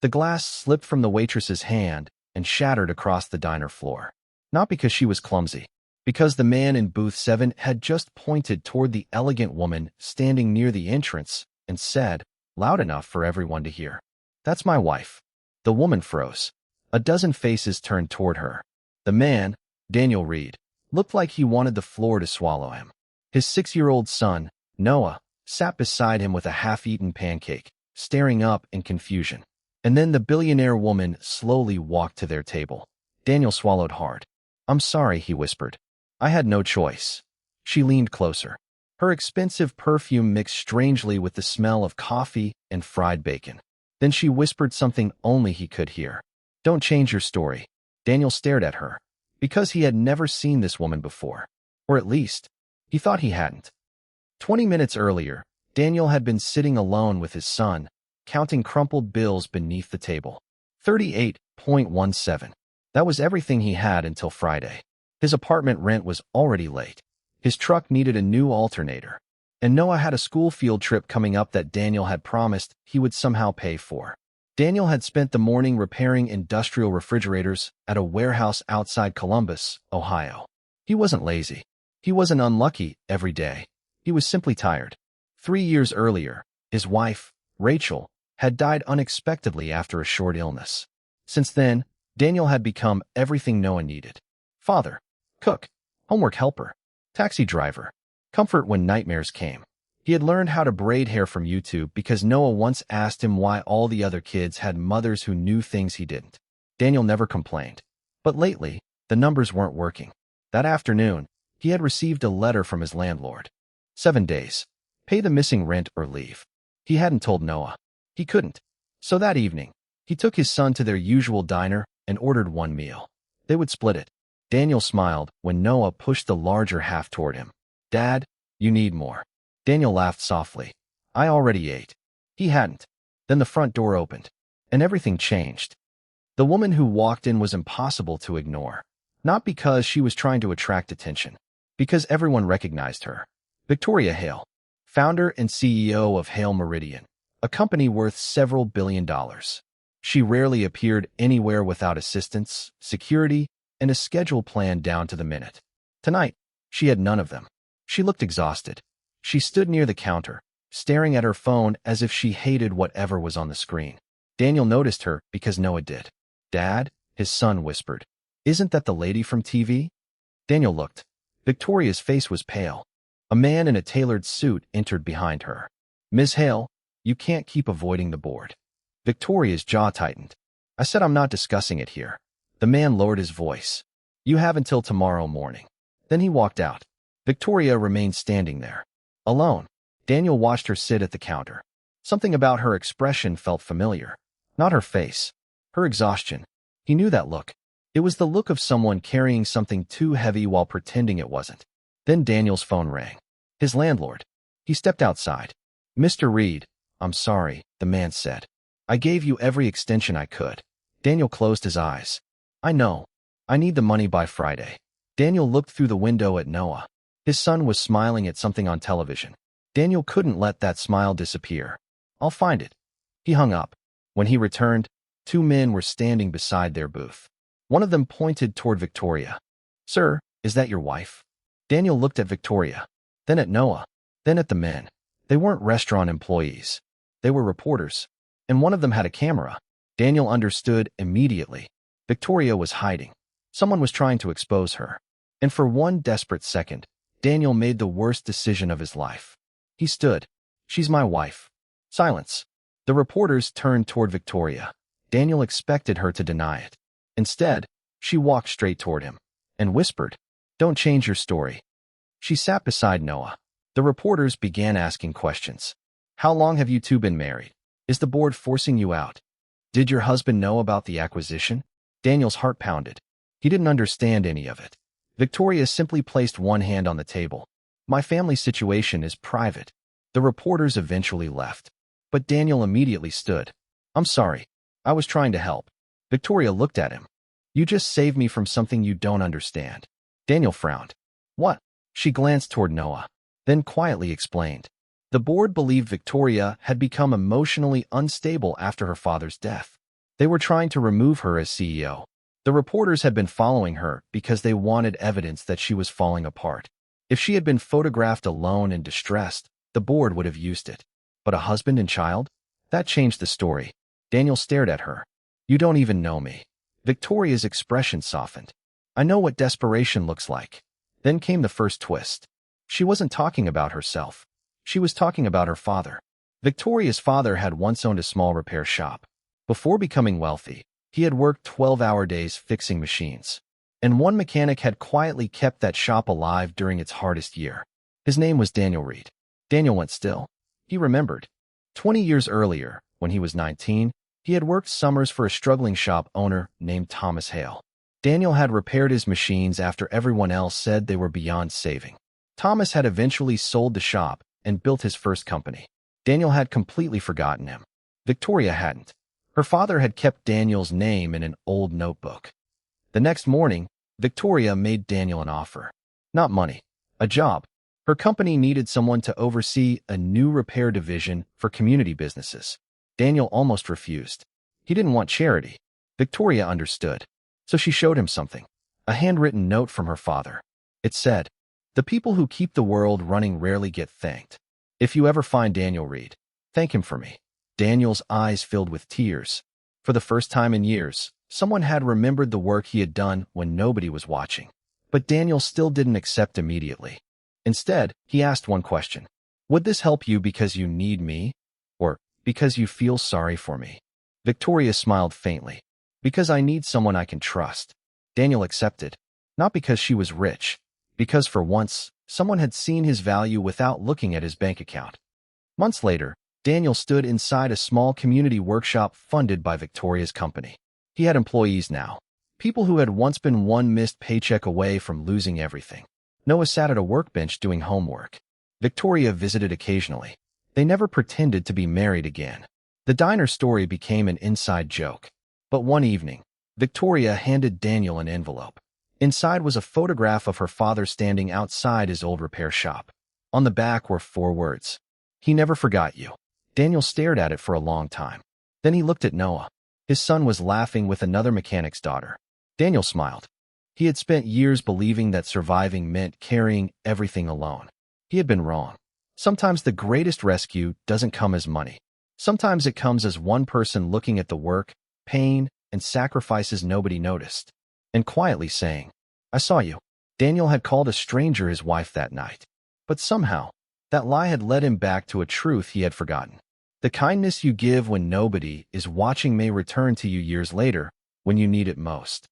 The glass slipped from the waitress's hand and shattered across the diner floor. Not because she was clumsy, because the man in booth 7 had just pointed toward the elegant woman standing near the entrance and said, loud enough for everyone to hear, "That's my wife." The woman froze. A dozen faces turned toward her. The man, Daniel Reed, looked like he wanted the floor to swallow him. His 6-year-old son, Noah, sat beside him with a half-eaten pancake, staring up in confusion. And then the billionaire woman slowly walked to their table. Daniel swallowed hard. "I'm sorry," he whispered. "I had no choice." She leaned closer. Her expensive perfume mixed strangely with the smell of coffee and fried bacon. Then she whispered something only he could hear. "Don't change your story." Daniel stared at her, because he had never seen this woman before. Or at least, he thought he hadn't. 20 minutes earlier, Daniel had been sitting alone with his son, counting crumpled bills beneath the table. 38.17. That was everything he had until Friday. His apartment rent was already late. His truck needed a new alternator. And Noah had a school field trip coming up that Daniel had promised he would somehow pay for. Daniel had spent the morning repairing industrial refrigerators at a warehouse outside Columbus, Ohio. He wasn't lazy. He wasn't unlucky every day. He was simply tired. 3 years earlier, his wife, Rachel, had died unexpectedly after a short illness. Since then, Daniel had become everything Noah needed. Father, cook, homework helper, taxi driver, comfort when nightmares came. He had learned how to braid hair from YouTube because Noah once asked him why all the other kids had mothers who knew things he didn't. Daniel never complained. But lately, the numbers weren't working. That afternoon, he had received a letter from his landlord. 7 days. Pay the missing rent or leave. He hadn't told Noah. He couldn't. So that evening, he took his son to their usual diner and ordered one meal. They would split it. Daniel smiled when Noah pushed the larger half toward him. "Dad, you need more." Daniel laughed softly. "I already ate." He hadn't. Then the front door opened, and everything changed. The woman who walked in was impossible to ignore. Not because she was trying to attract attention, because everyone recognized her. Victoria Hale, founder and CEO of Hale Meridian, a company worth several $billion. She rarely appeared anywhere without assistance, security, and a schedule planned down to the minute. Tonight, she had none of them. She looked exhausted. She stood near the counter, staring at her phone as if she hated whatever was on the screen. Daniel noticed her because Noah did. "Dad," his son whispered. "Isn't that the lady from TV?" Daniel looked. Victoria's face was pale. A man in a tailored suit entered behind her. "Ms. Hale, you can't keep avoiding the board." Victoria's jaw tightened. "I said I'm not discussing it here." The man lowered his voice. "You have until tomorrow morning." Then he walked out. Victoria remained standing there. Alone, Daniel watched her sit at the counter. Something about her expression felt familiar. Not her face. Her exhaustion. He knew that look. It was the look of someone carrying something too heavy while pretending it wasn't. Then Daniel's phone rang. His landlord. He stepped outside. "Mr. Reed, I'm sorry," the man said. "I gave you every extension I could." Daniel closed his eyes. "I know. I need the money by Friday." Daniel looked through the window at Noah. His son was smiling at something on television. Daniel couldn't let that smile disappear. "I'll find it." He hung up. When he returned, 2 men were standing beside their booth. One of them pointed toward Victoria. "Sir, is that your wife?" Daniel looked at Victoria, then at Noah, then at the men. They weren't restaurant employees. They were reporters, and one of them had a camera. Daniel understood immediately. Victoria was hiding. Someone was trying to expose her. And for one desperate second, Daniel made the worst decision of his life. He stood. "She's my wife." Silence. The reporters turned toward Victoria. Daniel expected her to deny it. Instead, she walked straight toward him and whispered, "Don't change your story." She sat beside Noah. The reporters began asking questions. "How long have you two been married? Is the board forcing you out? Did your husband know about the acquisition?" Daniel's heart pounded. He didn't understand any of it. Victoria simply placed one hand on the table. "My family situation is private." The reporters eventually left. But Daniel immediately stood. "I'm sorry. I was trying to help." Victoria looked at him. "You just saved me from something you don't understand." Daniel frowned. "What?" She glanced toward Noah, then quietly explained. The board believed Victoria had become emotionally unstable after her father's death. They were trying to remove her as CEO. The reporters had been following her because they wanted evidence that she was falling apart. If she had been photographed alone and distressed, the board would have used it. But a husband and child? That changed the story. Daniel stared at her. "You don't even know me." Victoria's expression softened. "I know what desperation looks like." Then came the first twist. She wasn't talking about herself. She was talking about her father. Victoria's father had once owned a small repair shop. Before becoming wealthy, he had worked 12-hour days fixing machines. And one mechanic had quietly kept that shop alive during its hardest year. His name was Daniel Reed. Daniel went still. He remembered. 20 years earlier, when he was 19, he had worked summers for a struggling shop owner named Thomas Hale. Daniel had repaired his machines after everyone else said they were beyond saving. Thomas had eventually sold the shop and built his first company. Daniel had completely forgotten him. Victoria hadn't. Her father had kept Daniel's name in an old notebook. The next morning, Victoria made Daniel an offer. Not money, a job. Her company needed someone to oversee a new repair division for community businesses. Daniel almost refused. He didn't want charity. Victoria understood. So she showed him something. A handwritten note from her father. It said, "The people who keep the world running rarely get thanked. If you ever find Daniel Reed, thank him for me." Daniel's eyes filled with tears. For the first time in years, someone had remembered the work he had done when nobody was watching. But Daniel still didn't accept immediately. Instead, he asked one question. "Would this help you because you need me? Or because you feel sorry for me?" Victoria smiled faintly. "Because I need someone I can trust." Daniel accepted. Not because she was rich. Because for once, someone had seen his value without looking at his bank account. Months later, Daniel stood inside a small community workshop funded by Victoria's company. He had employees now. People who had once been one missed paycheck away from losing everything. Noah sat at a workbench doing homework. Victoria visited occasionally. They never pretended to be married again. The diner story became an inside joke. But one evening, Victoria handed Daniel an envelope. Inside was a photograph of her father standing outside his old repair shop. On the back were 4 words. "He never forgot you." Daniel stared at it for a long time. Then he looked at Noah. His son was laughing with another mechanic's daughter. Daniel smiled. He had spent years believing that surviving meant carrying everything alone. He had been wrong. Sometimes the greatest rescue doesn't come as money. Sometimes it comes as one person looking at the work, pain, and sacrifices nobody noticed, and quietly saying, "I saw you." Daniel had called a stranger his wife that night. But somehow, that lie had led him back to a truth he had forgotten. The kindness you give when nobody is watching may return to you years later when you need it most.